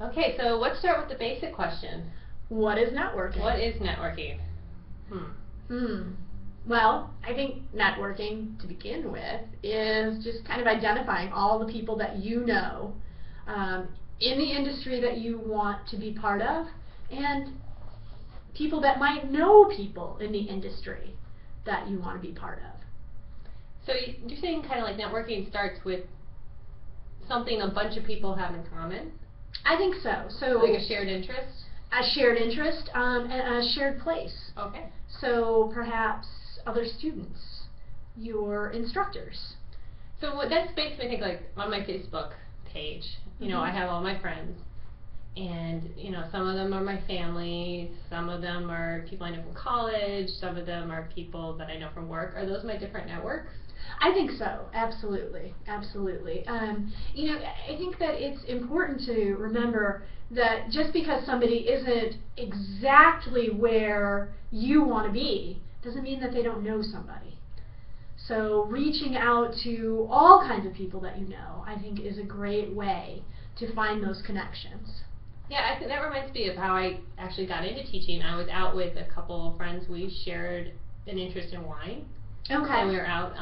Okay, so let's start with the basic question. What is networking? What is networking? Well, I think networking, to begin with, is just kind of identifying all the people that you know in the industry that you want to be part of, and people that might know people in the industry that you want to be part of. So you're saying kind of like networking starts with something a bunch of people have in common? I think so. So like a shared interest? A shared interest and a shared place. Okay. So perhaps other students, your instructors. So what that makes me think, like on my Facebook page, you know, I have all my friends, and you know, some of them are my family, some of them are people I know from college, some of them are people that I know from work. Are those my different networks? I think so, absolutely, absolutely. You know, I think that it's important to remember that just because somebody isn't exactly where you want to be, doesn't mean that they don't know somebody. So reaching out to all kinds of people that you know, I think, is a great way to find those connections. Yeah, I think that reminds me of how I actually got into teaching. I was out with a couple of friends. We shared an interest in wine. Okay. And we were out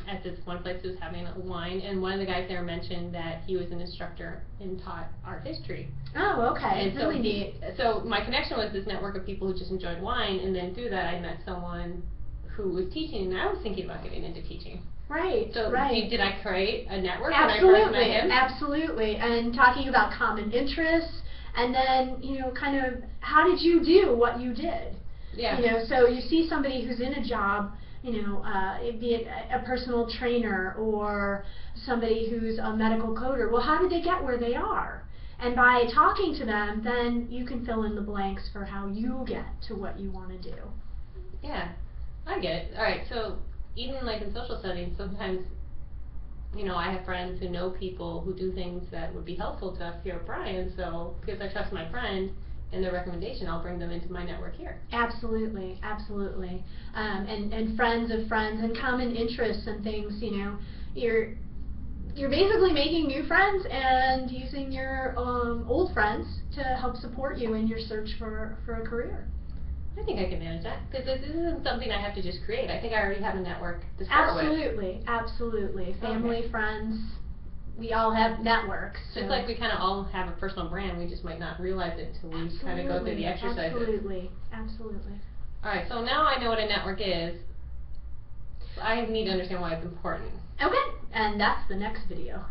at this one place that was having a wine, and one of the guys there mentioned that he was an instructor and taught art history. Oh, okay. And really neat. So my connection was this network of people who just enjoyed wine, and then through that I met someone who was teaching, and I was thinking about getting into teaching. Right, so right. Did I create a network Absolutely, when I first met him? Absolutely. And talking about common interests, and then, you know, kind of how did you do what you did? Yeah. You know, so you see somebody who's in a job, you know, be it a personal trainer or somebody who's a medical coder. Well, how did they get where they are? And by talking to them, then you can fill in the blanks for how you get to what you want to do. Yeah, I get it. All right, so even like in social settings, sometimes, you know, I have friends who know people who do things that would be helpful to us here at Bryan, so because I trust my friend and their recommendation, I'll bring them into my network here. Absolutely, absolutely. And friends of friends and common interests and things, you know, you're basically making new friends and using your old friends to help support you in your search for a career. I think I can manage that, because this isn't something I have to just create. I think I already have a network to start with. Absolutely, absolutely. Family, friends, we all have networks. Just like we kind of all have a personal brand, we just might not realize it until we kind of go through the exercises. Absolutely, absolutely. All right, so now I know what a network is. I need to understand why it's important. Okay, and that's the next video.